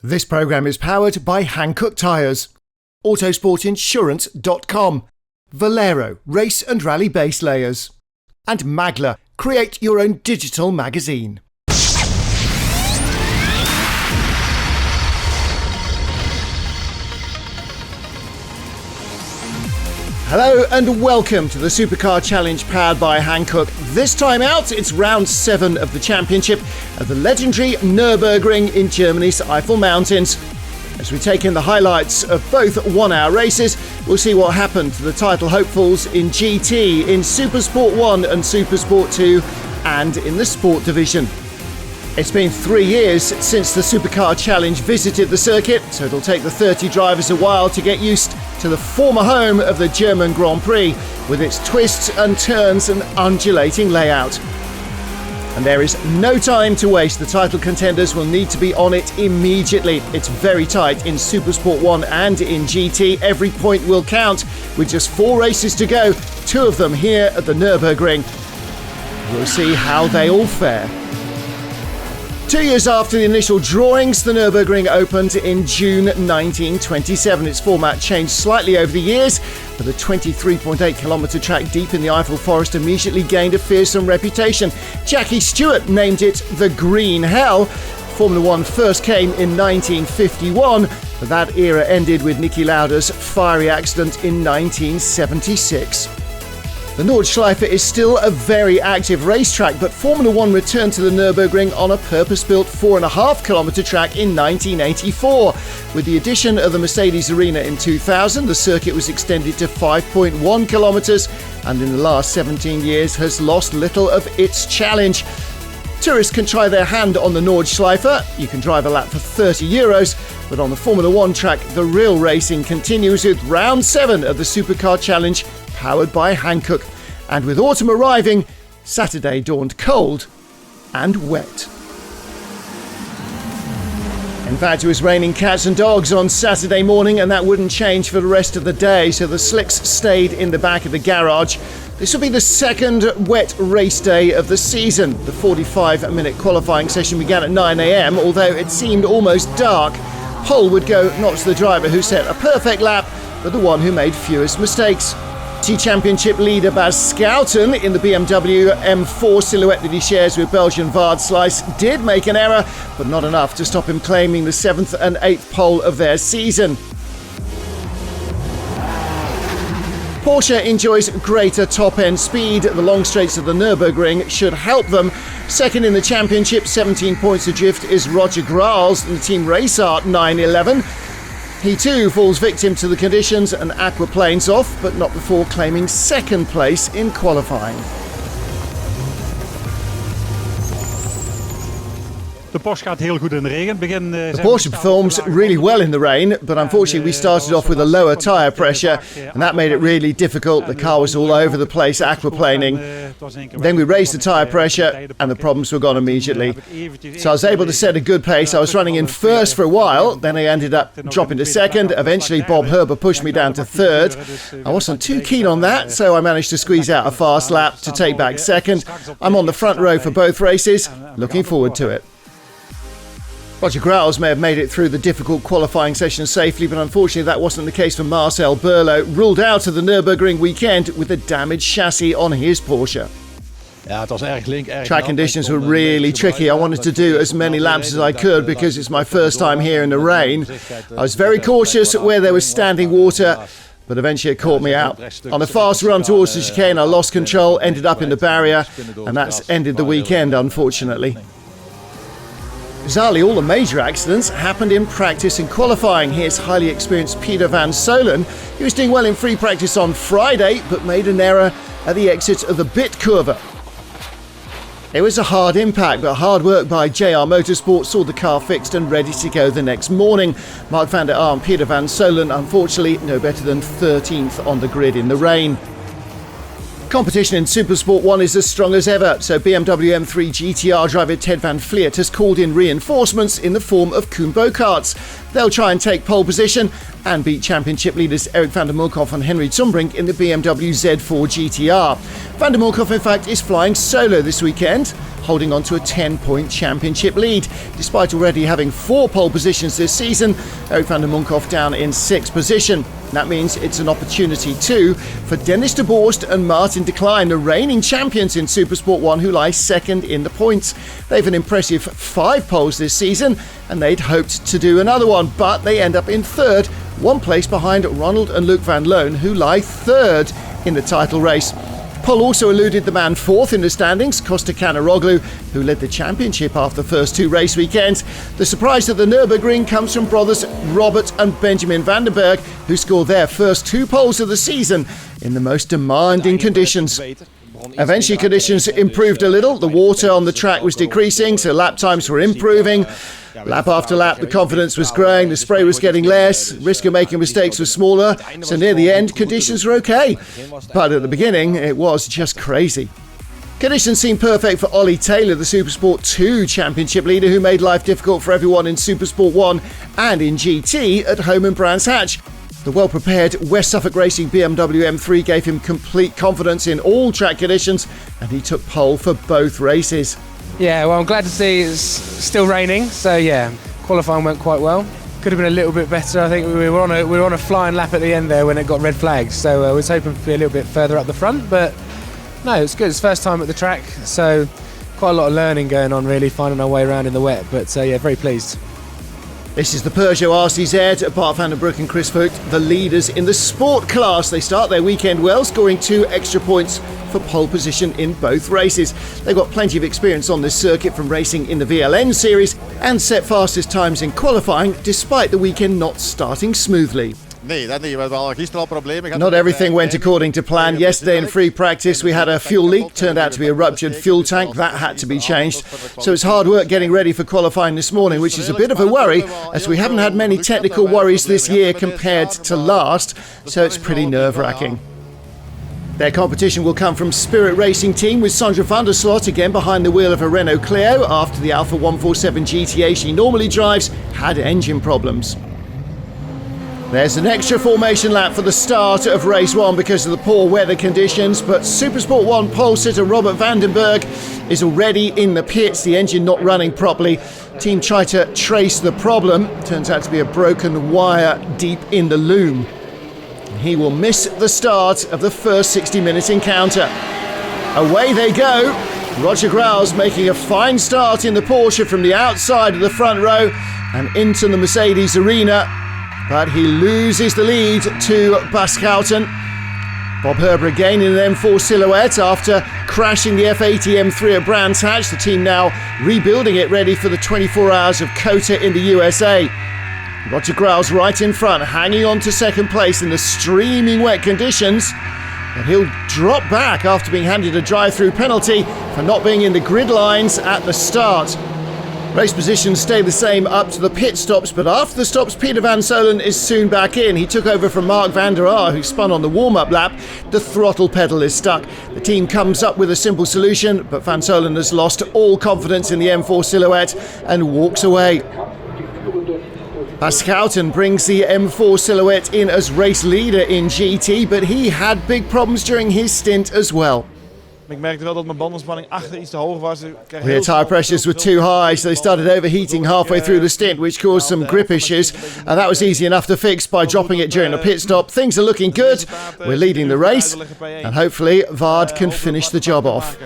This programme is powered by Hankook tyres, Autosportinsurance.com, Valero race and rally base layers, and Magla, create your own digital magazine. Hello and welcome to the Supercar Challenge powered by Hankook. This time out, it's round 7 of the championship at the legendary Nürburgring in Germany's Eifel Mountains. As we take in the highlights of both one-hour races, we'll see what happened to the title hopefuls in GT, in Supersport 1 and Supersport 2, and in the Sport division. It's been 3 years since the Supercar Challenge visited the circuit, so it'll take the 30 drivers a while to get used to the former home of the German Grand Prix, with its twists and turns and undulating layout. And there is no time to waste. The title contenders will need to be on it immediately. It's very tight in Supersport 1 and in GT. Every point will count, with just 4 races to go, 2 of them here at the Nürburgring. We'll see how they all fare. 2 years after the initial drawings, the Nürburgring opened in June 1927. Its format changed slightly over the years, but the 23.8 kilometre track deep in the Eifel Forest immediately gained a fearsome reputation. Jackie Stewart named it the Green Hell. Formula One first came in 1951, but that era ended with Niki Lauda's fiery accident in 1976. The Nordschleife is still a very active racetrack, but Formula One returned to the Nürburgring on a purpose-built 4.5 kilometre track in 1984. With the addition of the Mercedes Arena in 2000, the circuit was extended to 5.1 kilometres, and in the last 17 years has lost little of its challenge. Tourists can try their hand on the Nordschleife. You can drive a lap for €30, but on the Formula One track, the real racing continues with round 7 of the Supercar Challenge, powered by Hankook. And with autumn arriving, Saturday dawned cold and wet. In fact, it was raining cats and dogs on Saturday morning, and that wouldn't change for the rest of the day, so the slicks stayed in the back of the garage. This will be the second wet race day of the season. The 45-minute qualifying session began at 9 a.m, although it seemed almost dark. Pole would go not to the driver who set a perfect lap, but the one who made fewest mistakes. Championship leader Bas Schouten in the BMW M4 silhouette that he shares with Belgian Vaard Slice did make an error, but not enough to stop him claiming the 7th and 8th pole of their season. Porsche enjoys greater top-end speed. The long straights of the Nürburgring should help them. Second in the championship, 17 points adrift, is Roger Graals in the Team Race Art 911. He too falls victim to the conditions and aquaplanes off, but not before claiming second place in qualifying. The Porsche performs really well in the rain, but unfortunately we started off with a lower tyre pressure, and that made it really difficult. The car was all over the place, aquaplaning. Then we raised the tyre pressure, and the problems were gone immediately. So I was able to set a good pace. I was running in first for a while, then I ended up dropping to second. Eventually Bob Herber pushed me down to third. I wasn't too keen on that, so I managed to squeeze out a fast lap to take back second. I'm on the front row for both races, looking forward to it. Roger Graals may have made it through the difficult qualifying session safely, but unfortunately that wasn't the case for Marcel Berlo, ruled out of the Nürburgring weekend with a damaged chassis on his Porsche. Track conditions were really tricky. I wanted to do as many laps as I could because it's my first time here in the rain. I was very cautious where there was standing water, but eventually it caught me out. On a fast run towards the chicane, I lost control, ended up in the barrier, and that's ended the weekend, unfortunately. Bizarrely, all the major accidents happened in practice and qualifying. Here's highly experienced Peter van Solen. He was doing well in free practice on Friday, but made an error at the exit of the bit curve. It was a hard impact, but hard work by JR Motorsport saw the car fixed and ready to go the next morning. Mark van der Arm, Peter van Solen, unfortunately no better than 13th on the grid in the rain. Competition in Supersport 1 is as strong as ever, so BMW M3 GTR driver Ted van Vliet has called in reinforcements in the form of Koen Bokaerts. They'll try and take pole position and beat championship leaders Erik van der Mulkhoff and Henry Zumbrink in the BMW Z4 GTR. Van der Mulkhoff, in fact, is flying solo this weekend, holding on to a 10-point championship lead. Despite already having 4 pole positions this season, Erik van der Mulkhoff down in 6th position. That means it's an opportunity too for Dennis de Borst and Martin de Klein, the reigning champions in Supersport 1, who lie second in the points. They've an impressive 5 poles this season, and they'd hoped to do another one, but they end up in 3rd, 1 place behind Ronald and Luc van Loon, who lie 3rd in the title race. Pole also eluded the man 4th in the standings, Costa Canaroglu, who led the championship after the first 2 race weekends. The surprise at the Nürburgring comes from brothers Robert and Benjamin van den Berg, who scored their first 2 poles of the season in the most demanding conditions. Eventually conditions improved a little. The water on the track was decreasing, so lap times were improving. Lap after lap, the confidence was growing, the spray was getting less, risk of making mistakes was smaller, so near the end, conditions were okay. But at the beginning, it was just crazy. Conditions seemed perfect for Ollie Taylor, the Supersport 2 championship leader, who made life difficult for everyone in Supersport 1 and in GT at home in Brands Hatch. The well-prepared West Suffolk Racing BMW M3 gave him complete confidence in all track conditions, and he took pole for both races. Yeah, well, I'm glad to see it's still raining, so yeah, qualifying went quite well. Could have been a little bit better. I think we were on a flying lap at the end there when it got red flags, so I was hoping to be a little bit further up the front, but no, it's good. It's first time at the track, so quite a lot of learning going on, really, finding our way around in the wet, but yeah, very pleased. This is the Peugeot RCZ, Bart van den Broek and Chris Vogt, the leaders in the sport class. They start their weekend well, scoring 2 extra points for pole position in both races. They've got plenty of experience on this circuit from racing in the VLN series and set fastest times in qualifying, despite the weekend not starting smoothly. Not everything went according to plan. Yesterday in free practice we had a fuel leak, turned out to be a ruptured fuel tank. That had to be changed. So it's hard work getting ready for qualifying this morning, which is a bit of a worry as we haven't had many technical worries this year compared to last, so it's pretty nerve-wracking. Their competition will come from Spirit Racing Team, with Sandra van der Slot again behind the wheel of a Renault Clio after the Alfa 147 GTA she normally drives had engine problems. There's an extra formation lap for the start of race 1 because of the poor weather conditions, but Supersport 1 pole sitter Robert van den Berg is already in the pits, the engine not running properly. Team try to trace the problem. Turns out to be a broken wire deep in the loom. He will miss the start of the first 60-minute encounter. Away they go. Roger Graus making a fine start in the Porsche from the outside of the front row and into the Mercedes arena. But he loses the lead to Baschouten. Bob Herber again in an M4 silhouette after crashing the F80 M3 at Brands Hatch. The team now rebuilding it, ready for the 24 hours of COTA in the USA. Roger Graus right in front, hanging on to second place in the streaming wet conditions. And he'll drop back after being handed a drive-through penalty for not being in the grid lines at the start. Race positions stay the same up to the pit stops, but after the stops, Peter van Solen is soon back in. He took over from Mark van der Aar, who spun on the warm-up lap. The throttle pedal is stuck. The team comes up with a simple solution, but van Solen has lost all confidence in the M4 silhouette and walks away. Baschouten brings the M4 silhouette in as race leader in GT, but he had big problems during his stint as well. Rear tyre pressures were too high, so they started overheating halfway through the stint, which caused some grip issues, and that was easy enough to fix by dropping it during a pit stop. Things are looking good. We're leading the race, and hopefully Vard can finish the job off.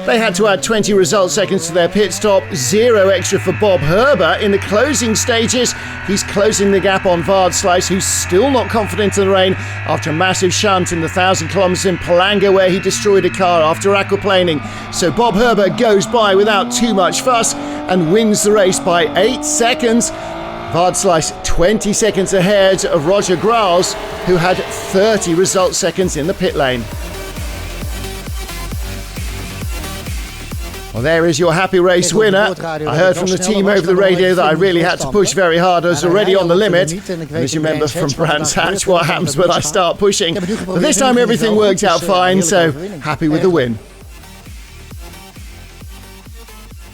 They had to add 20 result seconds to their pit stop, 0 extra for Bob Herber. In the closing stages, he's closing the gap on Vard Slice, who's still not confident in the rain after a massive shunt in the 1,000 kilometres in Palanga, where he destroyed a car after aquaplaning. So Bob Herber goes by without too much fuss and wins the race by 8 seconds. Vard Slice 20 seconds ahead of Roger Graus, who had 30 result seconds in the pit lane. Well, there is your happy race winner. I heard from the team over the radio that I really had to push very hard. I was already on the limit. And as you remember from Brands Hatch, what happens when I start pushing. But this time everything worked out fine, so happy with the win.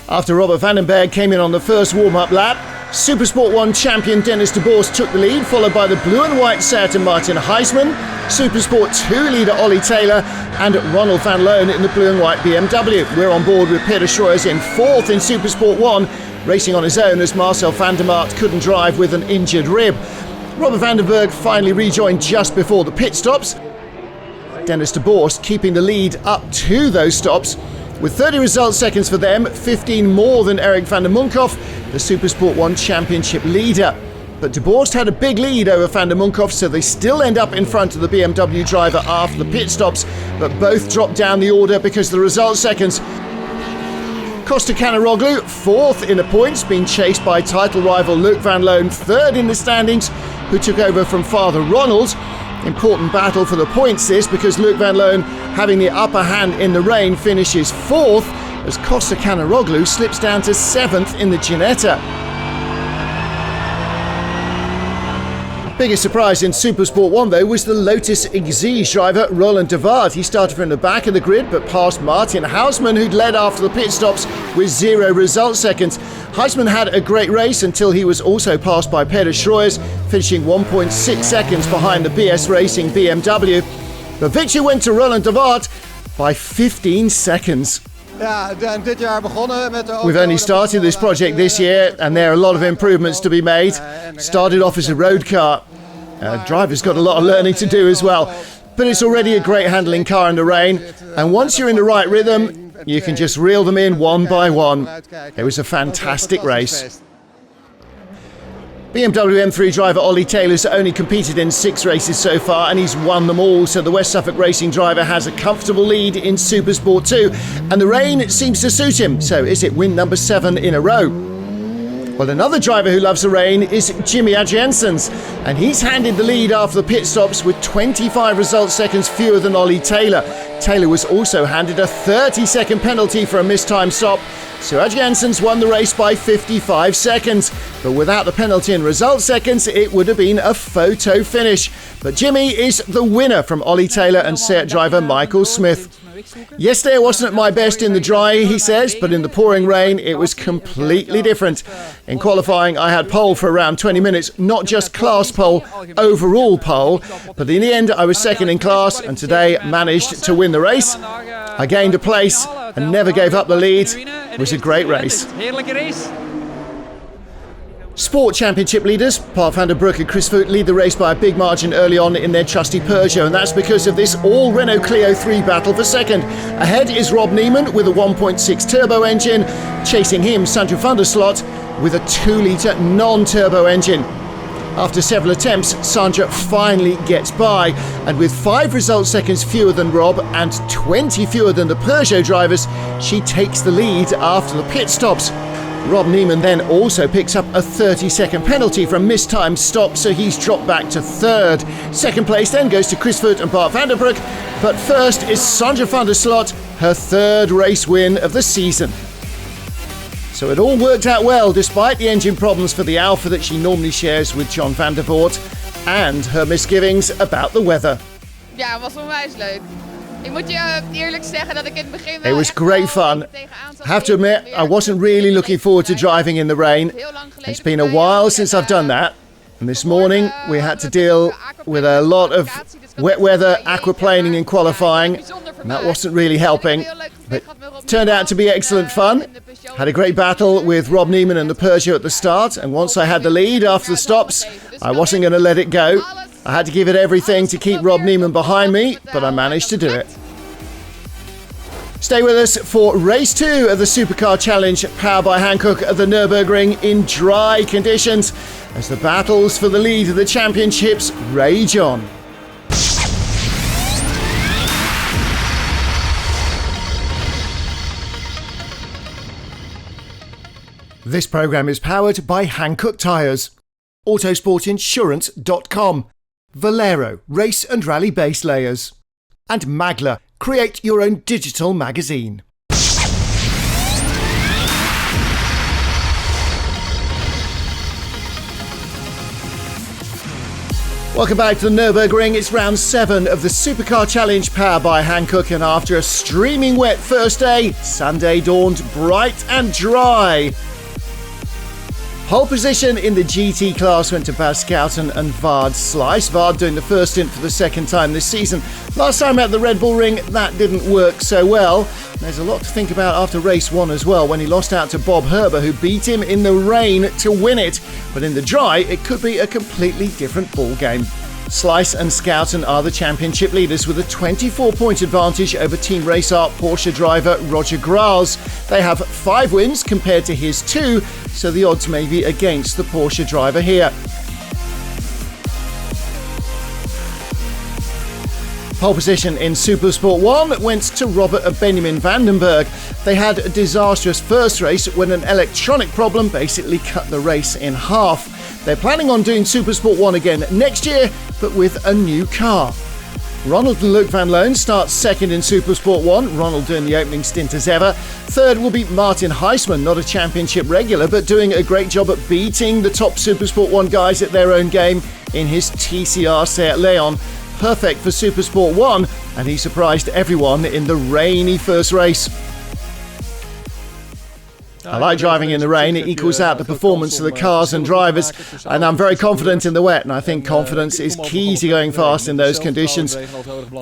After Robert van den Berg came in on the first warm-up lap, Supersport 1 champion Dennis de Boers took the lead, followed by the blue and white Seat and Martin Heisman, Supersport 2 leader Ollie Taylor, and Ronald van Loon in the blue and white BMW. We're on board with Peter Schroers in fourth in Supersport 1, racing on his own as Marcel van der Maat couldn't drive with an injured rib. Robert van den Berg finally rejoined just before the pit stops. Dennis de Boers keeping the lead up to those stops, with 30 result seconds for them, 15 more than Erik van der Munkhoff, the Supersport 1 championship leader. But de Boers had a big lead over van der Munkhoff, so they still end up in front of the BMW driver after the pit stops, but both drop down the order because of the result seconds. Costa Canaroglu, fourth in the points, being chased by title rival Luc van Loon, third in the standings, who took over from father Ronald. Important battle for the points this, because Luc van Loon, having the upper hand in the rain, finishes fourth as Costa Canaroglu slips down to seventh in the Ginetta. Biggest surprise in Supersport 1 though was the Lotus Exige driver Roland de Waard. He started from the back of the grid but passed Martin Heisman, who'd led after the pit stops with 0 result seconds. Heisman had a great race until he was also passed by Peter Schroers, finishing 1.6 seconds behind the BS Racing BMW. The victory went to Roland de Waard by 15 seconds. We've only started this project this year and there are a lot of improvements to be made. Started off as a road car. Driver's got a lot of learning to do as well. But it's already a great handling car in the rain. And once you're in the right rhythm, you can just reel them in one by one. It was a fantastic race. BMW M3 driver Ollie Taylor's only competed in 6 races so far and he's won them all, so the West Suffolk Racing driver has a comfortable lead in Supersport 2 and the rain seems to suit him, so is it win number 7 in a row? Well, another driver who loves the rain is Jimmy Adriansens, and he's handed the lead after the pit stops with 25 result seconds fewer than Ollie Taylor. Taylor was also handed a 30-second penalty for a mistimed stop, so Adriansens won the race by 55 seconds. But without the penalty in result seconds, it would have been a photo finish. But Jimmy is the winner from Ollie Taylor and Seat driver Michael Smith. Yesterday I wasn't at my best in the dry, he says, but in the pouring rain it was completely different. In qualifying I had pole for around 20 minutes, not just class pole, overall pole, but in the end I was second in class and today managed to win the race. I gained a place and never gave up the lead. It was a great race. Sport Championship leaders, Paul van der Broek and Chris Voet, lead the race by a big margin early on in their trusty Peugeot, and that's because of this all-Renault Clio 3 battle for second. Ahead is Rob Neiman with a 1.6 turbo engine, chasing him Sandra van der Slot with a 2-litre non-turbo engine. After several attempts, Sandra finally gets by, and with 5 result seconds fewer than Rob and 20 fewer than the Peugeot drivers, she takes the lead after the pit stops. Rob Neiman then also picks up a 30-second penalty for a mistimed stop, so he's dropped back to third. Second place then goes to Chris Voet and Bart van der Broek, but first is Sandra van der Slot, her 3rd race win of the season. So it all worked out well, despite the engine problems for the Alfa that she normally shares with John van der Voort, and her misgivings about the weather. Ja, het was onwijs leuk. Ik moet je eerlijk zeggen dat ik in het begin wel It was great fun. Have to admit, I wasn't really looking forward to driving in the rain. It's been a while since I've done that. And this morning we had to deal with a lot of wet weather, aquaplaning in qualifying, and that wasn't really helping. But it turned out to be excellent fun. Had a great battle with Rob Neiman and the Peugeot at the start, and once I had the lead after the stops, I wasn't going to let it go. I had to give it everything to keep Rob Neiman behind me, but I managed to do it. Stay with us for race 2 of the Supercar Challenge, powered by Hankook at the Nürburgring in dry conditions, as the battles for the lead of the championships rage on. This programme is powered by Hankook Tyres, Autosportinsurance.com, Valero Race and Rally Base Layers, and Magla. Create your own digital magazine. Welcome back to the Nürburgring. It's round 7 of the Supercar Challenge powered by Hankook, and after a streaming wet first day, Sunday dawned bright and dry. Pole position in the GT class went to Bas Schouten and Vard Slice. Vard doing the first stint for the second time this season. Last time at the Red Bull Ring, that didn't work so well. There's a lot to think about after race 1 as well, when he lost out to Bob Herber, who beat him in the rain to win it. But in the dry, it could be a completely different ball game. Slice and Schouten are the championship leaders with a 24-point advantage over Team Race Art Porsche driver Roger Graals. They have 5 wins compared to his 2, so the odds may be against the Porsche driver here. Pole position in Supersport 1 went to Robert and Benjamin Vandenberg. They had a disastrous first race when an electronic problem basically cut the race in half. They're planning on doing Supersport 1 again next year, but with a new car. Ronald and Luc van Loon start second in Supersport 1, Ronald doing the opening stint as ever. Third will be Martin Heisman, not a championship regular, but doing a great job at beating the top Supersport 1 guys at their own game in his TCR Seat Leon. Perfect for Supersport 1, and he surprised everyone in the rainy first race. I like driving in the rain. It equals out the performance of the cars and drivers, and I'm very confident in the wet, and I think confidence is key to going fast in those conditions.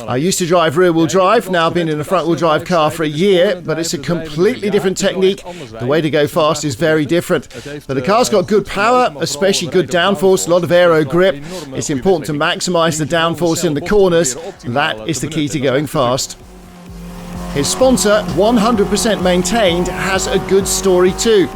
I used to drive rear-wheel drive, now I've been in a front-wheel drive car for a year, but it's a completely different technique. The way to go fast is very different. But the car's got good power, especially good downforce, a lot of aero grip. It's important to maximise the downforce in the corners. That is the key to going fast. His sponsor, 100% Maintained, has a good story too.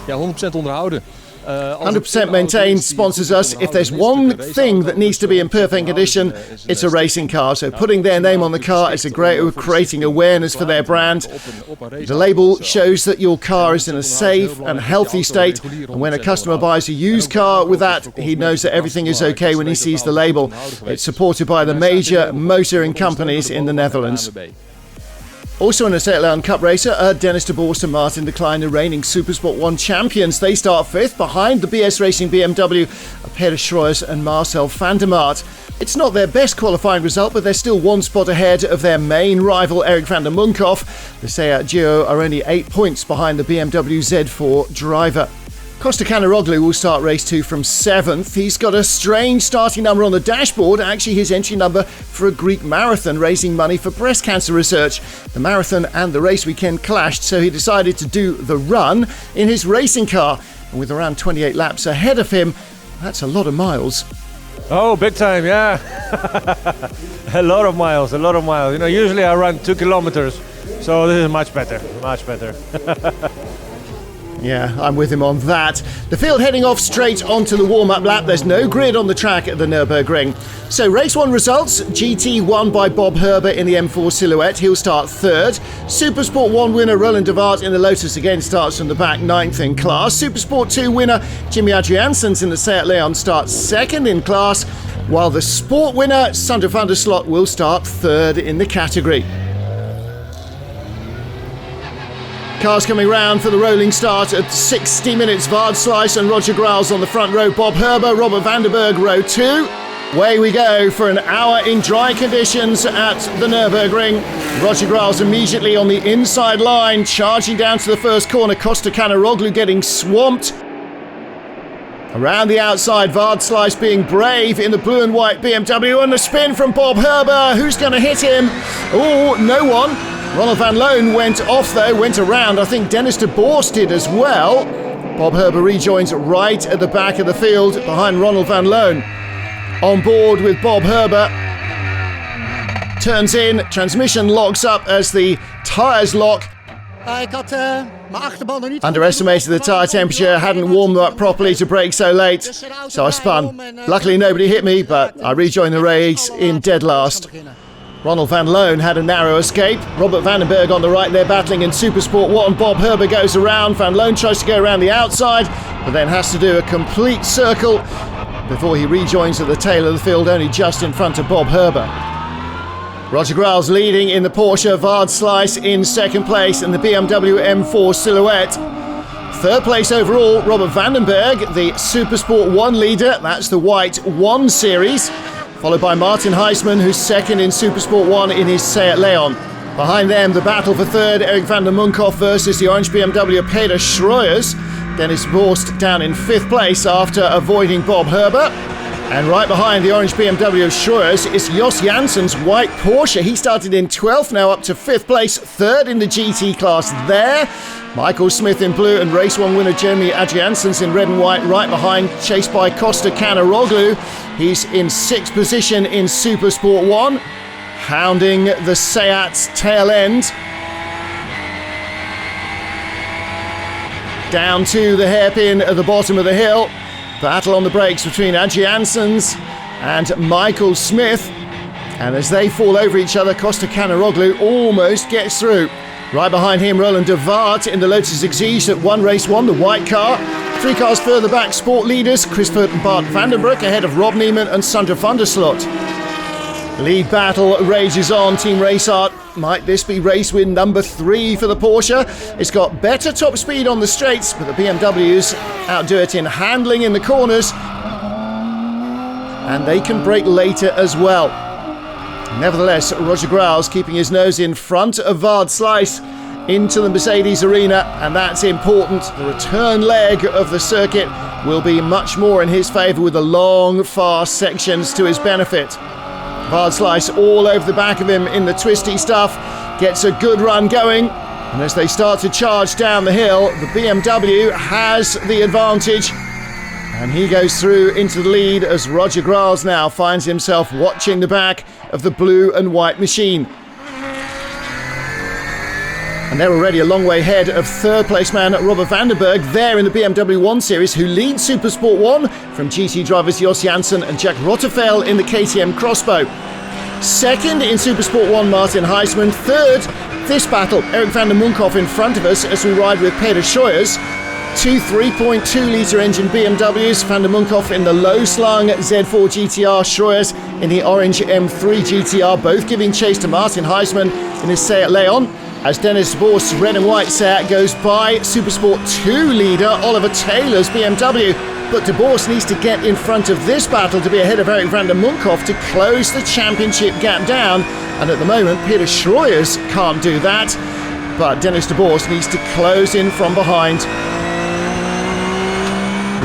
Ja, 100% onderhouden. 100% Maintained sponsors us. If there's one thing that needs to be in perfect condition, it's a racing car. So putting their name on the car is a great way of creating awareness for their brand. The label shows that your car is in a safe and healthy state. And when a customer buys a used car with that, he knows that everything is okay when he sees the label. It's supported by the major motoring companies in the Netherlands. Also in the Seat Leon Cup racer are Dennis de Boerst and Martin de Klein, the reigning Supersport 1 champions. They start 5th behind the BS Racing BMW, Peter Schroers and Marcel van der Maat. It's not their best qualifying result, but they're still 1 spot ahead of their main rival Erik van der Munkhoff. The Seat Geo are only 8 points behind the BMW Z4 driver. Costa Canaroglu will start race 2 from 7th. He's got a strange starting number on the dashboard, actually his entry number for a Greek marathon raising money for breast cancer research. The marathon and the race weekend clashed, so he decided to do the run in his racing car. And with around 28 laps ahead of him, that's a lot of miles. Oh, big time, yeah. A lot of miles. You know, usually I run 2 kilometers, so this is much better. Yeah, I'm with him on that. The field heading off straight onto the warm-up lap. There's no grid on the track at the Nürburgring. So race 1 results. GT won by Bob Herber in the M4 Silhouette. He'll start 3rd. Supersport 1 winner Roland de Waard in the Lotus again starts from the back, 9th in class. Supersport 2 winner Jimmy Adriaansens in the Seat Leon starts 2nd in class, while the Sport winner Sander van der Slot will start 3rd in the category. Cars coming round for the rolling start at 60 minutes. Vard Slice and Roger Graals on the front row. Bob Herber, Robert Vandenberg, row 2. Away we go for an hour in dry conditions at the Nürburgring. Roger Graals immediately on the inside line, charging down to the first corner. Costa Canaroglu getting swamped. Around the outside, Vard Slice being brave in the blue and white BMW, and the spin from Bob Herber. Who's going to hit him? Oh, no one. Ronald van Loon went off though, went around. I think Dennis de Boerst did as well. Bob Herber rejoins right at the back of the field behind Ronald van Loon. On board with Bob Herber. Turns in, transmission locks up as the tyres lock. Underestimated the tyre temperature, hadn't warmed up properly to brake so late, so I spun. Luckily nobody hit me, but I rejoined the race in dead last. Ronald van Loon had a narrow escape. Robert Vandenberg on the right, they're battling in Supersport 1. Bob Herber goes around. Van Loon tries to go around the outside, but then has to do a complete circle before he rejoins at the tail of the field, only just in front of Bob Herber. Roger Graals leading in the Porsche, Vard Slice in second place, and the BMW M4 Silhouette Third place overall, Robert Vandenberg, the Supersport 1 leader. That's the white 1 series. Followed by Martin Heisman, who's second in Supersport 1 in his Seat Leon. Behind them, the battle for third, Erik van der Munkhoff versus the orange BMW Peter Schroyers. Dennis Borst down in 5th place after avoiding Bob Herbert. And right behind the orange BMW Schroyers is Jos Janssens' white Porsche. He started in 12th, now up to 5th place, third in the GT class there. Michael Smith in blue and race 1 winner Jeremy Adriansens in red and white right behind, chased by Costa Canaroglu. He's in 6th position in Supersport 1, hounding the Seat's tail end. Down to the hairpin at the bottom of the hill. Battle on the brakes between Adriansens and Michael Smith. And as they fall over each other, Costa Canaroglu almost gets through. Right behind him, Roland de Waart in the Lotus Exige at race 1, the white car. 3 cars further back, sport leaders Chris Vert and Bart Vandenbroek ahead of Rob Neiman and Sandra van der Slot. Lead battle rages on. Team Raceart, might this be race win number 3 for the Porsche? It's got better top speed on the straights, but the BMWs outdo it in handling in the corners. And they can brake later as well. Nevertheless, Roger Graals keeping his nose in front of Vard Slice into the Mercedes arena, and that's important. The return leg of the circuit will be much more in his favour with the long, fast sections to his benefit. Vard Slice all over the back of him in the twisty stuff, gets a good run going, and as they start to charge down the hill, the BMW has the advantage, and he goes through into the lead as Roger Graals now finds himself watching the back of the blue and white machine. And they're already a long way ahead of third place man Robert Vandenberg there in the BMW 1 Series, who leads Supersport 1 from GT drivers Jos Janssen and Jack Rotteveld in the KTM Crossbow. Second in Supersport 1, Martin Heisman. Third, this battle, Erik van der Munkhoff in front of us as we ride with Peter Schroyers. 2 3.2 litre engine BMWs, van der Munkhoff in the low-slung Z4 GTR, Schroyers in the orange M3 GTR, both giving chase to Martin Heisman in his Seat Leon. As Dennis de Boer's red and white Seat goes by Supersport 2 leader Oliver Taylor's BMW. But de Boer needs to get in front of this battle to be ahead of Erik van der Munkhoff to close the championship gap down. And at the moment, Peter Schroyers can't do that. But Dennis de Boer needs to close in from behind.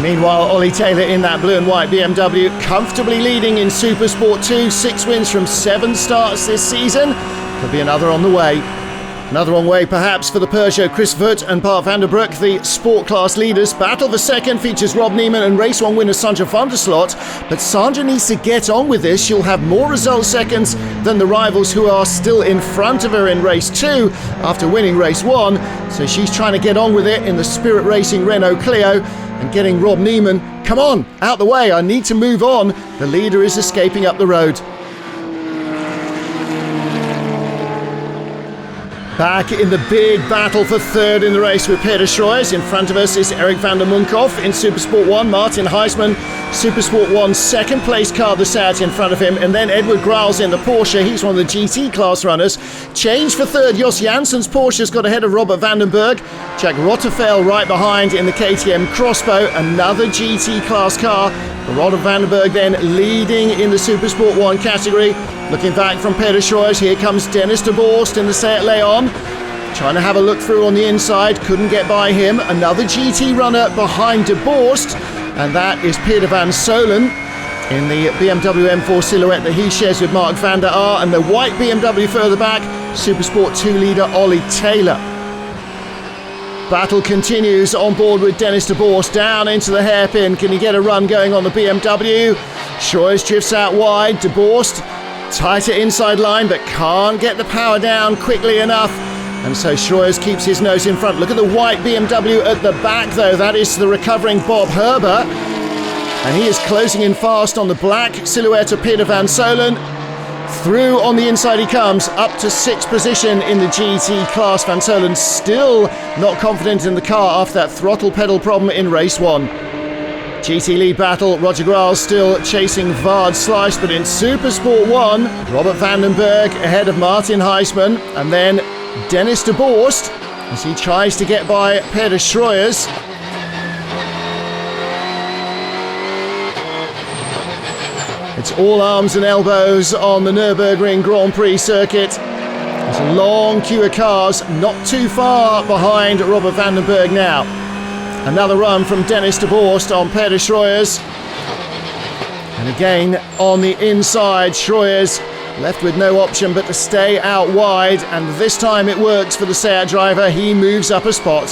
Meanwhile, Ollie Taylor in that blue and white BMW comfortably leading in Supersport 2. 6 wins from 7 starts this season. Could be another on the way. Another on way perhaps for the Peugeot. Chris Vert and Bart Vandenbroek, the sport class leaders. Battle for second features Rob Neiman and race 1 winner Sandra van der Slot. But Sandra needs to get on with this. She'll have more result seconds than the rivals who are still in front of her in race 2 after winning race 1. So she's trying to get on with it in the Spirit Racing Renault Clio and getting Rob Neiman, come on, out the way, I need to move on. The leader is escaping up the road. Back in the big battle for third in the race with Peter Schroyers. In front of us is Erik van der Munkhoff in Supersport 1. Martin Heisman, Supersport 1 second place car, the Seat in front of him. And then Edward Graals in the Porsche. He's one of the GT class runners. Change for third. Jos Janssen's Porsche's got ahead of Robert Vandenberg. Jack Rotteveld right behind in the KTM Crossbow. Another GT class car. Robert Vandenberg then leading in the Supersport 1 category. Looking back from Peter Schroyers, here comes Dennis de Boer in the Seat Leon. Trying to have a look through on the inside, couldn't get by him. Another GT runner behind de Boer, and that is Peter van Solen in the BMW M4 Silhouette that he shares with Mark van der Aar, and the white BMW further back, Supersport 2 leader Ollie Taylor. Battle continues on board with Dennis de Boer down into the hairpin. Can he get a run going on the BMW? Schroyers drifts out wide, de Boer tighter inside line, but can't get the power down quickly enough. And so Schroyers keeps his nose in front. Look at the white BMW at the back, though. That is the recovering Bob Herbert. And he is closing in fast on the black silhouette of Peter van Solen. Through on the inside he comes, up to 6th position in the GT class. Van Solen still not confident in the car after that throttle pedal problem in race 1. GT lead battle, Roger Graals still chasing Vard Slice, but in Supersport 1, Robert Vandenberg ahead of Martin Heisman, and then Dennis de Boer as he tries to get by Peter Schroyers. It's all arms and elbows on the Nürburgring Grand Prix circuit. There's a long queue of cars, not too far behind Robert van den Berg now. Another run from Dennis de Borst on Peter Schroyers. And again on the inside, Schroyers left with no option but to stay out wide, and this time it works for the Seat driver. He moves up a spot.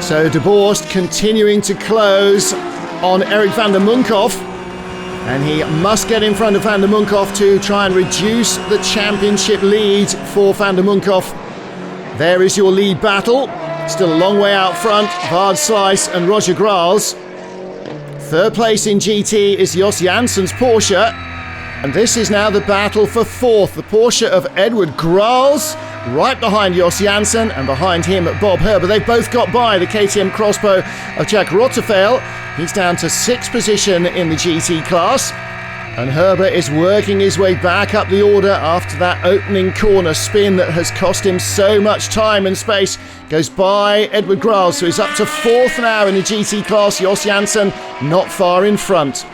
So de Borst continuing to close on Erik van der Munkhoff, and he must get in front of van der Munkhoff to try and reduce the championship lead for van der Munkhoff. There is your lead battle. Still a long way out front, Vard Slice and Roger Graals. Third place in GT is Jos Janssen's Porsche. And this is now the battle for fourth. The Porsche of Edward Graals, right behind Jos Janssen, and behind him Bob Herber. They've both got by the KTM Crossbow of Jack Rotterfeil. He's down to sixth position in the GT class. And Herber is working his way back up the order after that opening corner spin that has cost him so much time and space. Goes by Edward Graals, so he's up to fourth now in the GT class. Jos Janssen not far in front.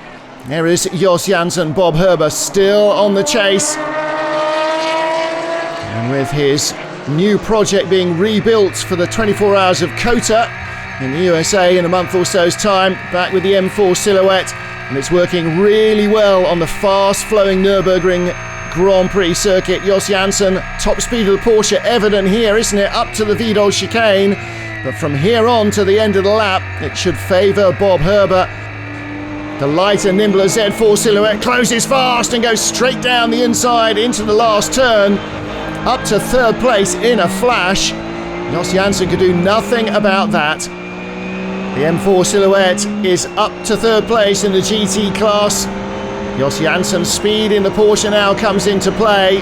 There is Jos Janssen, Bob Herber still on the chase. And with his new project being rebuilt for the 24 Hours of COTA in the USA in a month or so's time, back with the M4 silhouette, and it's working really well on the fast-flowing Nürburgring Grand Prix circuit. Jos Janssen, top speed of the Porsche, evident here, isn't it? Up to the Vidal chicane, but from here on to the end of the lap, it should favour Bob Herber. The lighter, nimbler Z4 silhouette closes fast and goes straight down the inside into the last turn, up to third place in a flash. Jos Janssen could do nothing about that. The M4 silhouette is up to third place in the GT class. Jos Janssen's speed in the Porsche now comes into play,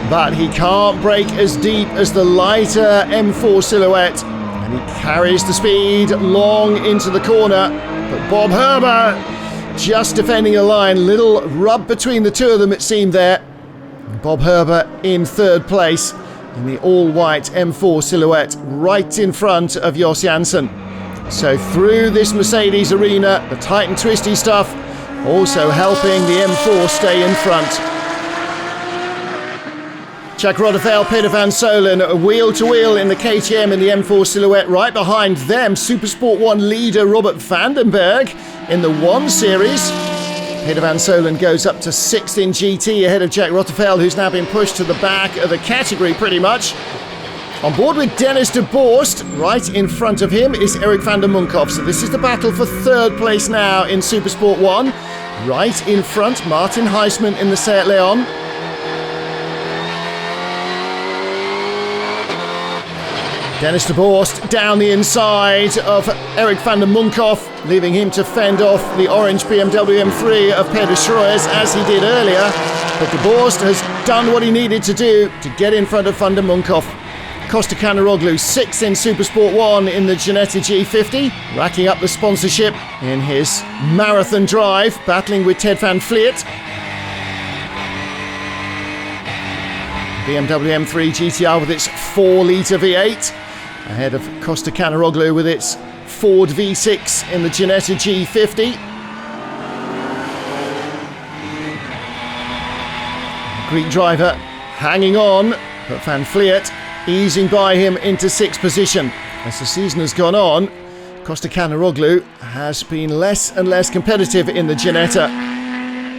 but he can't break as deep as the lighter M4 silhouette, and he carries the speed long into the corner. But Bob Herber just defending a line. Little rub between the two of them, it seemed there. Bob Herber in third place in the all-white M4 silhouette, right in front of Jos Janssen. So through this Mercedes arena, the tight and twisty stuff also helping the M4 stay in front. Jack Rotterfeil, Peter van Solen, wheel to wheel in the KTM and the M4 silhouette. Right behind them, Supersport 1 leader Robert van den Berg in the 1 Series. Peter van Solen goes up to 6th in GT ahead of Jack Rotterfeil, who's now been pushed to the back of the category pretty much. On board with Dennis de Borst, right in front of him is Erik van der Munkhoff. So this is the battle for third place now in Supersport 1. Right in front, Martin Heisman in the Seat Leon. Dennis de Borst down the inside of Erik van der Munkhoff, leaving him to fend off the orange BMW M3 of Peter Schroyers as he did earlier. But de Borst has done what he needed to do to get in front of van der Munkhoff. Costa Canaroglu 6th in Supersport 1 in the Ginetta G50, racking up the sponsorship in his marathon drive, battling with Ted van Vliet. BMW M3 GTR with its 4-litre V8, ahead of Costa Canaroglu with its Ford V6 in the Ginetta G50. Greek driver hanging on, but Van Vliet easing by him into 6th position. As the season has gone on, Costa Canaroglu has been less and less competitive in the Ginetta.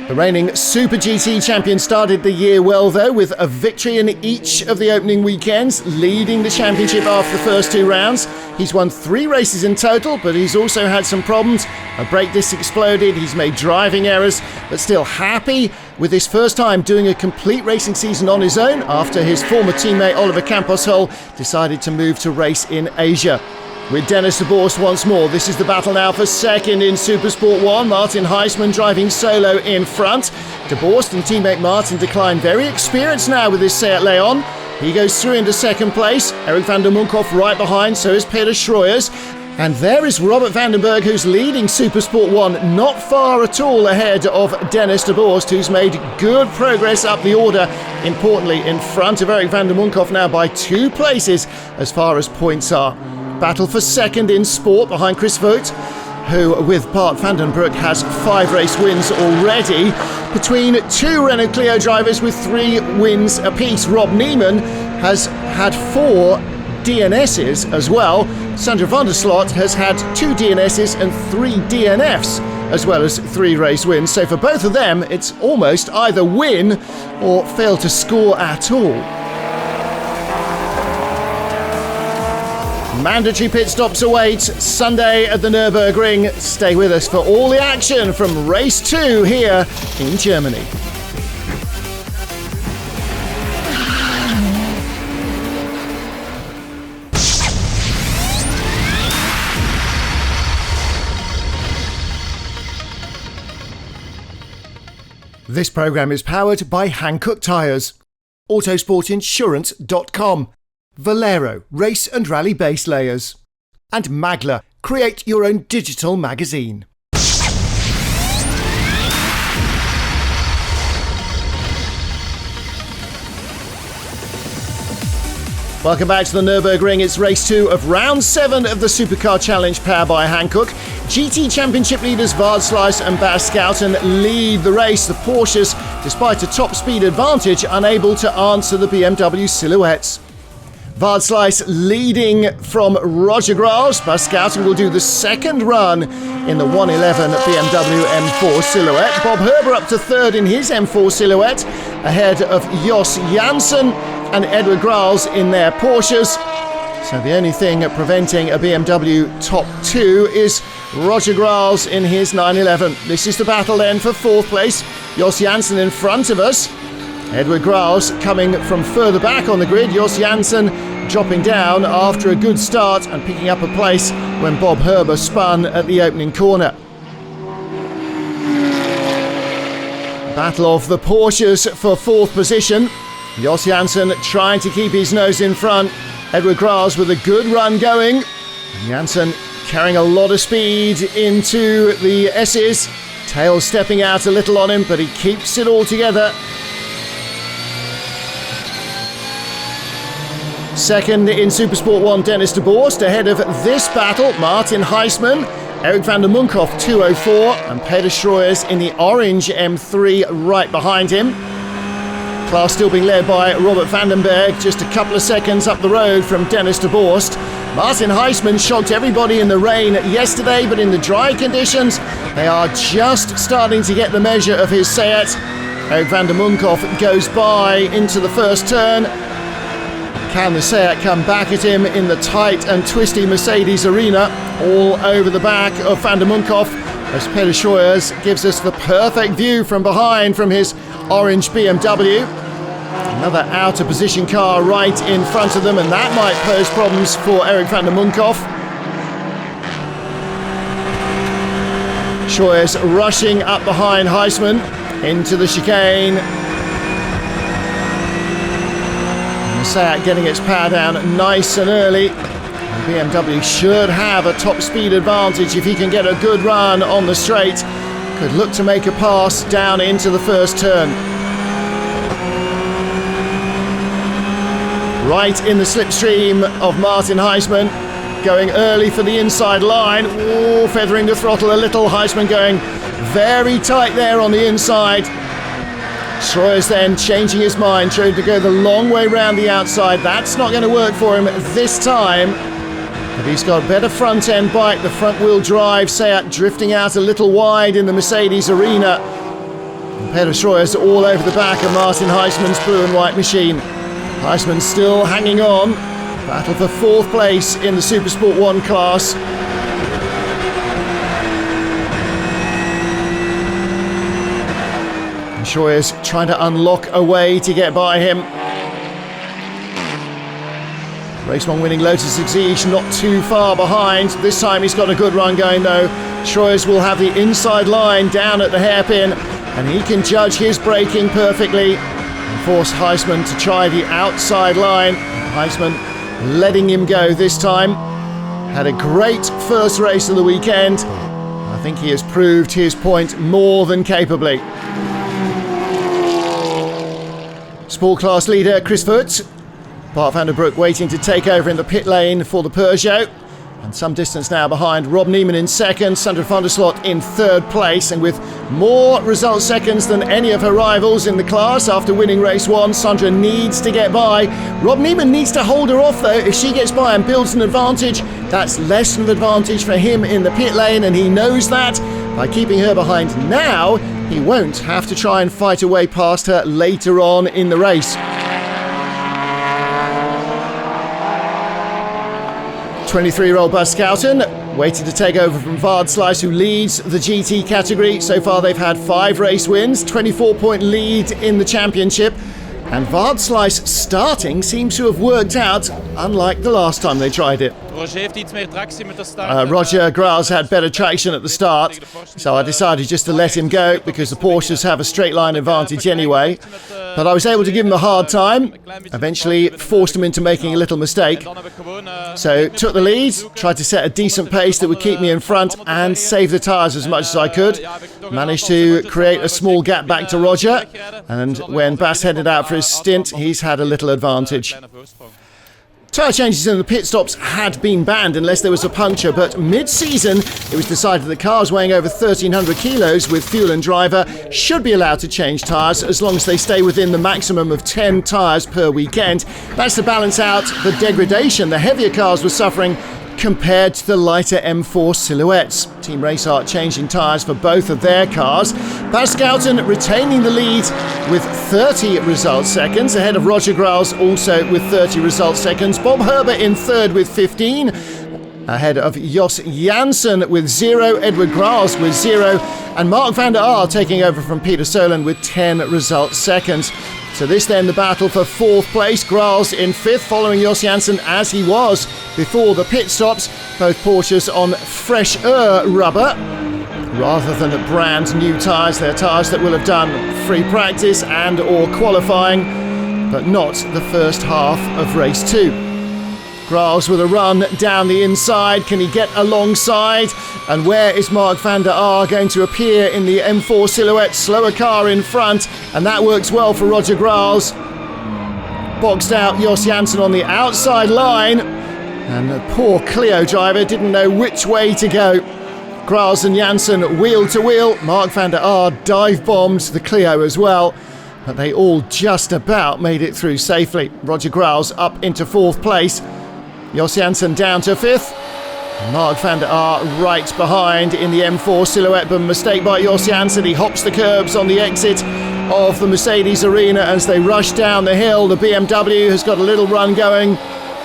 The reigning Super GT champion started the year well though, with a victory in each of the opening weekends, leading the championship after the first 2 rounds. He's won 3 races in total, but he's also had some problems. A brake disc exploded, he's made driving errors, but still happy with his first time doing a complete racing season on his own after his former teammate Oliver Campos-Hol decided to move to race in Asia. With Dennis de Borst once more, this is the battle now for second in Supersport 1. Martin Heisman driving solo in front. De Borst and teammate Martin Decline, very experienced now with his Seat Leon. He goes through into second place. Erik van der Munkhoff right behind, so is Peter Schroyers. And there is Robert van den Berg, who's leading Supersport 1, not far at all ahead of Dennis de Borst, who's made good progress up the order. Importantly, in front of Erik van der Munkhoff now by 2 places as far as points are. Battle for second in sport behind Chris Vogt. who with Bart van den Broek has 5 race wins already, between 2 Renault Clio drivers with 3 wins apiece. Rob Neiman has had 4 DNSs as well. Sandra van der Slot has had 2 DNSs and 3 DNFs, as well as 3 race wins. So for both of them, it's almost either win or fail to score at all. Mandatory pit stops await Sunday at the Nürburgring. Stay with us for all the action from race 2 here in Germany. This programme is powered by Hankook tyres, Autosportinsurance.com, Valero race and rally base layers, and Magla, create your own digital magazine. Welcome back to the Nürburgring. It's race 2 of round 7 of the Supercar Challenge powered by Hankook. GT Championship leaders Varsluis and Bas Schouten lead the race. The Porsches, despite a top speed advantage, unable to answer the BMW silhouettes. Varsluis leading from Roger Graals. Bas Schouten will do the second run in the 111 BMW M4 silhouette. Bob Herber up to third in his M4 silhouette, ahead of Jos Janssen and Edward Graals in their Porsches. So the only thing preventing a BMW top 2 is Roger Graals in his 911. This is the battle then for 4th place. Jos Janssen in front of us. Edward Graals coming from further back on the grid. Jos Janssen dropping down after a good start and picking up a place when Bob Herber spun at the opening corner. Battle of the Porsches for 4th position. Jos Janssen trying to keep his nose in front. Edward Graals with a good run going. Janssen carrying a lot of speed into the S's. Tail stepping out a little on him, but he keeps it all together. Second in Supersport 1, Dennis de Borst. Ahead of this battle, Martin Heisman, Eric van der Munkhoff 204, and Peter Schroers in the orange M3 right behind him. Class still being led by Robert Vandenberg, just a couple of seconds up the road from Dennis de Borst. Martin Heisman shocked everybody in the rain yesterday, but in the dry conditions, they are just starting to get the measure of his Seat. Eric van der Munkhoff goes by into the first turn. Can the Seat come back at him in the tight and twisty Mercedes arena? All over the back of van der Munkhoff, as Peter Schroers gives us the perfect view from behind from his orange BMW. Another out of position car right in front of them, and that might pose problems for Eric van der Munkhoff. Schroers rushing up behind Heisman into the chicane. And the Seat getting its power down nice and early. The BMW should have a top speed advantage if he can get a good run on the straight. Could look to make a pass down into the first turn. Right in the slipstream of Martin Heisman, going early for the inside line. Ooh, feathering the throttle a little. Heisman going very tight there on the inside. Schroers then changing his mind, trying to go the long way round the outside. That's not going to work for him this time. But he's got a better front end bike. The front wheel drive Seat drifting out a little wide in the Mercedes arena. And Peter Schroers all over the back of Martin Heisman's blue and white machine. Heisman still hanging on. Battle for 4th place in the Supersport 1 class. And Schroers trying to unlock a way to get by him. Race 1 winning Lotus Exige not too far behind. This time he's got a good run going though. Schroers will have the inside line down at the hairpin, and he can judge his braking perfectly and force Heisman to try the outside line. Heisman letting him go this time. Had a great first race of the weekend. I think he has proved his point more than capably. Sport class leader Chris Voet. Bart van der Broek waiting to take over in the pit lane for the Peugeot. And some distance now behind Rob Neiman in second, Sandra van der Slot in third place. And with more result seconds than any of her rivals in the class after winning race 1, Sandra needs to get by. Rob Neiman needs to hold her off though. If she gets by and builds an advantage, that's less of an advantage for him in the pit lane, and he knows that. By keeping her behind now, he won't have to try and fight a way past her later on in the race. 23-year-old Bas Schouten waiting to take over from Vaardsluis, who leads the GT category. So far they've had 5 race wins, 24-point lead in the championship. And Vaardsluis starting seems to have worked out, unlike the last time they tried it. Roger Graals had better traction at the start, so I decided just to let him go because the Porsches have a straight line advantage anyway. But I was able to give him a hard time, eventually forced him into making a little mistake. So took the lead, tried to set a decent pace that would keep me in front and save the tyres as much as I could. Managed to create a small gap back to Roger, and when Bas headed out for his stint, he's had a little advantage. Tyre changes in the pit stops had been banned unless there was a puncture, but mid-season it was decided that cars weighing over 1,300 kilos with fuel and driver should be allowed to change tyres as long as they stay within the maximum of 10 tyres per weekend. That's to balance out the degradation the heavier cars were suffering compared to the lighter M4 silhouettes. Team Raceart changing tyres for both of their cars. Bas Schouten retaining the lead with 30 result seconds, ahead of Roger Graals also with 30 result seconds. Bob Herbert in third with 15, ahead of Jos Janssen with 0, Edward Graals with 0, and Mark van der Aar taking over from Peter Solon with 10 result seconds. So this then the battle for 4th place. Graals in 5th, following Jos Janssen as he was before the pit stops. Both Porsches on fresher rubber rather than brand new tyres. They're tyres that will have done free practice and or qualifying, but not the first half of race 2. Graals with a run down the inside. Can he get alongside? And where is Mark van der Aar going to appear in the M4 silhouette? Slower car in front, and that works well for Roger Graals. Boxed out Jos Janssen on the outside line, and the poor Clio driver didn't know which way to go. Graals and Janssen wheel to wheel. Mark van der Aar dive bombed the Clio as well, but they all just about made it through safely. Roger Graals up into 4th place. Jos Janssen down to 5th. Mark van der Aar right behind in the M4 silhouette, but a mistake by Jos Janssen. He hops the curbs on the exit of the Mercedes arena as they rush down the hill. The BMW has got a little run going,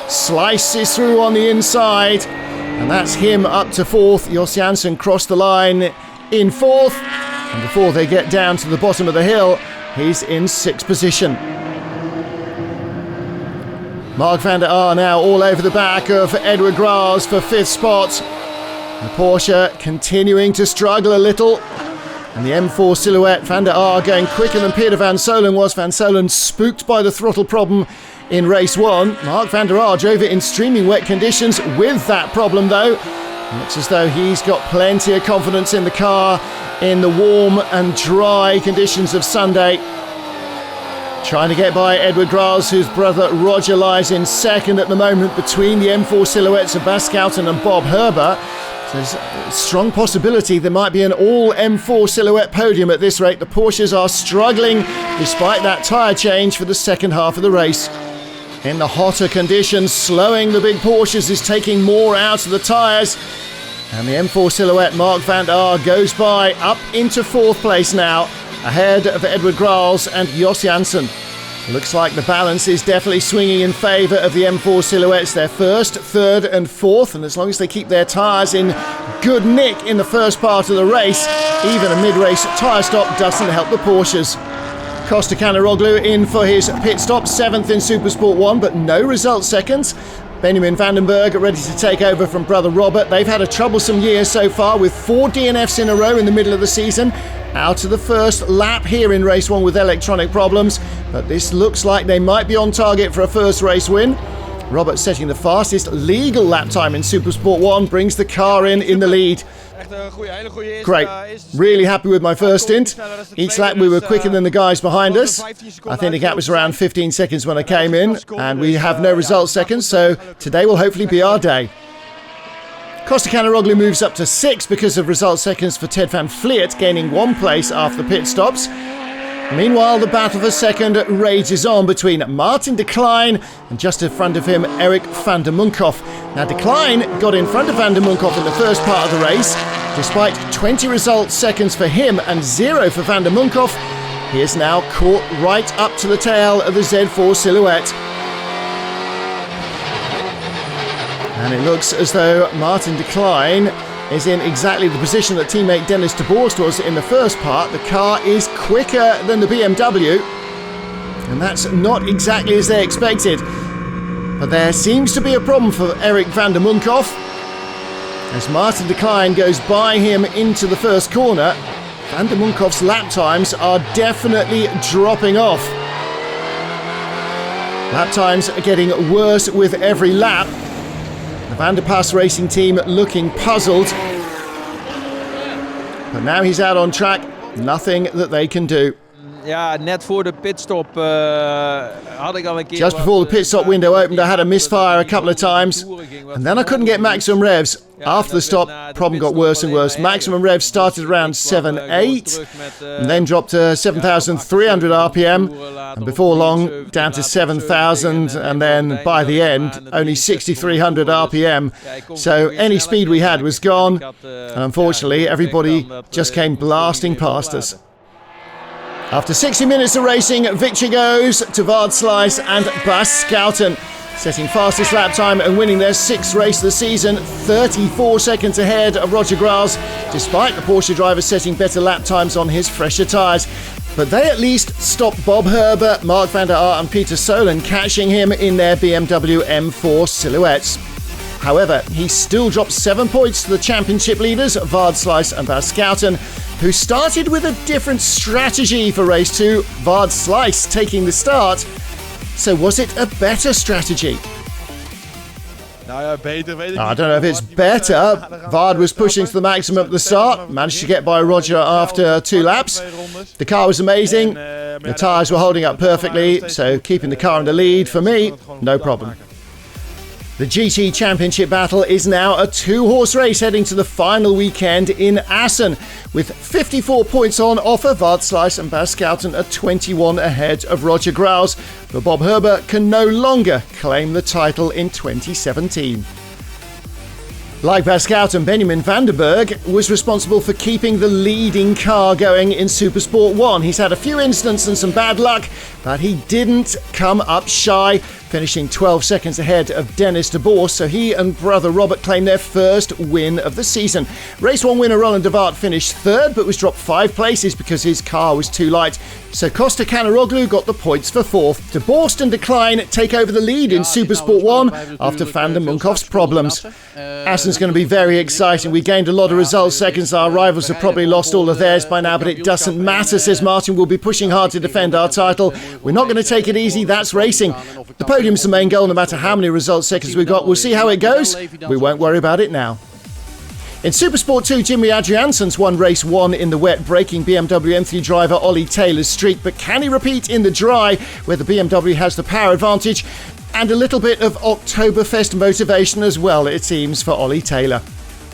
slices through on the inside, and that's him up to 4th. Jos Janssen crossed the line in 4th, and before they get down to the bottom of the hill, he's in 6th position. Mark van der Aar now all over the back of Edward Graals for 5th spot. The Porsche continuing to struggle a little. And the M4 silhouette, van der Aar going quicker than Peter van Solon was. Van Solon spooked by the throttle problem in race 1. Mark van der Aar drove it in streaming wet conditions with that problem though. Looks as though he's got plenty of confidence in the car in the warm and dry conditions of Sunday. Trying to get by Edward Graals, whose brother Roger lies in 2nd at the moment between the M4 silhouettes of Bas Schouten and Bob Herbert. So there's a strong possibility there might be an all M4 silhouette podium at this rate. The Porsches are struggling despite that tyre change for the second half of the race. In the hotter conditions, slowing the big Porsches is taking more out of the tyres. And the M4 silhouette, Mark van der Aar, goes by up into 4th place now, ahead of Edward Graals and Jos Janssen. Looks like the balance is definitely swinging in favour of the M4 silhouettes. They're 1st, 3rd and 4th, and as long as they keep their tyres in good nick in the first part of the race, even a mid-race tyre stop doesn't help the Porsches. Costa Canaroglu in for his pit stop, 7th in Supersport 1, but no result seconds. Benjamin Vandenberg ready to take over from brother Robert. They've had a troublesome year so far with 4 DNFs in a row in the middle of the season. Out of the first lap here in race 1 with electronic problems, but this looks like they might be on target for a first race win. Robert setting the fastest legal lap time in Supersport 1, brings the car in the lead. Great, really happy with my first stint. Each lap we were quicker than the guys behind us. I think the gap was around 15 seconds when I came in, and we have no result seconds, so today will hopefully be our day. Costa Canaroglu moves up to 6 because of result seconds for Ted van Vliet, gaining 1 place after the pit stops. Meanwhile, the battle for second rages on between Martin de Klein and just in front of him, Erik van der Munkhoff. Now, de Klein got in front of van der Munkhoff in the first part of the race. Despite 20 result seconds for him and 0 for van der Munkhoff, he is now caught right up to the tail of the Z4 Silhouette. And it looks as though Martin de Klein is in exactly the position that teammate Dennis de Borst was in the first part. The car is quicker than the BMW, and that's not exactly as they expected. But there seems to be a problem for Erik van der Munkhoff. As Martin de Klein goes by him into the first corner, van der Munkhoff's lap times are definitely dropping off. Lap times are getting worse with every lap. The Van der Paas Racing team looking puzzled. But now he's out on track. Nothing that they can do. Ja, net voor de pitstop had ik al een keer. Just before the pit stop window opened, I had a misfire a couple of times, and then I couldn't get maximum revs. After the stop, problem got worse and worse. Maximum revs started around 7.8, and then dropped to 7,300 RPM, and before long down to 7,000, and then by the end only 6,300 RPM. So any speed we had was gone, and unfortunately everybody just came blasting past us. After 60 minutes of racing, victory goes to Vaard Slice and Bas Schouten, setting fastest lap time and winning their 6th race of the season, 34 seconds ahead of Roger Graals, despite the Porsche driver setting better lap times on his fresher tyres. But they at least stopped Bob Herber, Mark van der Aert and Peter Solon, catching him in their BMW M4 Silhouettes. However, he still dropped 7 points to the championship leaders, Vaard Slice and Bas Schouten, who started with a different strategy for race 2, Vaard Slice taking the start. So was it a better strategy? I don't know if it's better. Vaard was pushing to the maximum at the start, managed to get by Roger after 2 laps. The car was amazing, the tyres were holding up perfectly, so keeping the car in the lead, for me, no problem. The GT Championship battle is now a 2-horse race heading to the final weekend in Assen, with 54 points on offer. Vaard Slice and Bas Schouten are 21 ahead of Roger Graals, but Bob Herber can no longer claim the title in 2017. Like Bas Schouten, Benjamin van der Berg was responsible for keeping the leading car going in Supersport 1. He's had a few incidents and some bad luck, but he didn't come up shy, finishing 12 seconds ahead of Dennis de Borst, so he and brother Robert claimed their first win of the season. Race 1 winner Roland de Waart finished 3rd, but was dropped 5 places because his car was too light, so Costa Canaroglu got the points for 4th. De Borst and de Klein take over the lead in Supersport 1 after van der Munkhoff's problems. Assen's going to be very exciting. We gained a lot of result seconds. Our rivals have probably lost all of theirs by now, but it doesn't matter, says Martin. We'll be pushing hard to defend our title. We're not going to take it easy. That's racing. The podium's the main goal, no matter how many result seconds we've got. We'll see how it goes. We won't worry about it now. In Supersport 2, Jimmy Adriansens won race 1 in the wet, breaking BMW M3 driver Ollie Taylor's streak. But can he repeat in the dry, where the BMW has the power advantage? And a little bit of Oktoberfest motivation as well, it seems, for Ollie Taylor.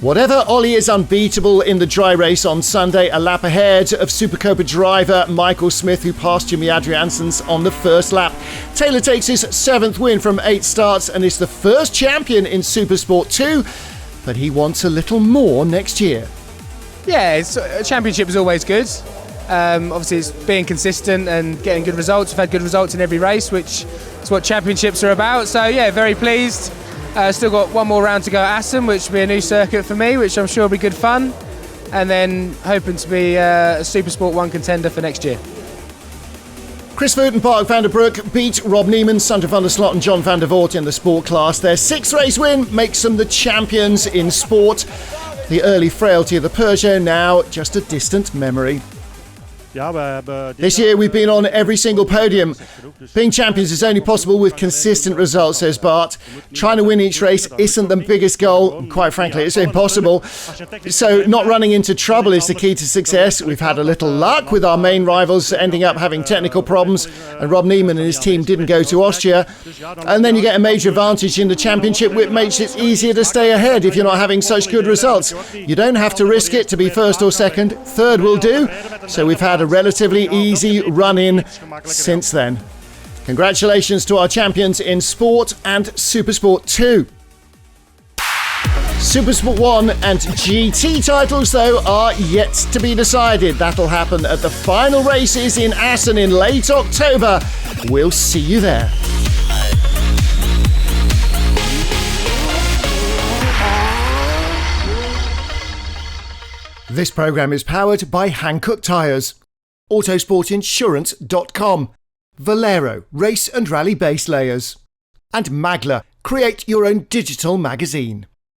Whatever, Ollie is unbeatable in the dry race on Sunday, a lap ahead of Supercopa driver Michael Smith, who passed Jimmy Adriansens on the first lap. Taylor takes his 7th win from 8 starts and is the first champion in Supersport 2, but he wants a little more next year. Yeah, a championship is always good. Obviously, it's being consistent and getting good results. We've had good results in every race, which is what championships are about. So yeah, very pleased. Still got one more round to go at Assen, which will be a new circuit for me, which I'm sure will be good fun. And then hoping to be a Supersport 1 contender for next year. Chris Voot and Park van der Broek beat Rob Neiman, Sander van der Slot and John van der Voort in the sport class. Their 6th race win makes them the champions in sport. The early frailty of the Peugeot now just a distant memory. This year we've been on every single podium. Being champions is only possible with consistent results, says Bart. Trying to win each race isn't the biggest goal. Quite frankly, it's impossible. So not running into trouble is the key to success. We've had a little luck with our main rivals ending up having technical problems, and Rob Neiman and his team didn't go to Austria. And then you get a major advantage in the championship, which makes it easier to stay ahead if you're not having such good results. You don't have to risk it to be first or second. Third will do. So we've had a relatively easy run-in since then. Congratulations to our champions in Sport and Supersport 2. Supersport 1 and GT titles, though, are yet to be decided. That'll happen at the final races in Assen in late October. We'll see you there. This programme is powered by Hankook Tyres, Autosportinsurance.com, Valero Race and Rally Base Layers, and Magla. Create your own digital magazine.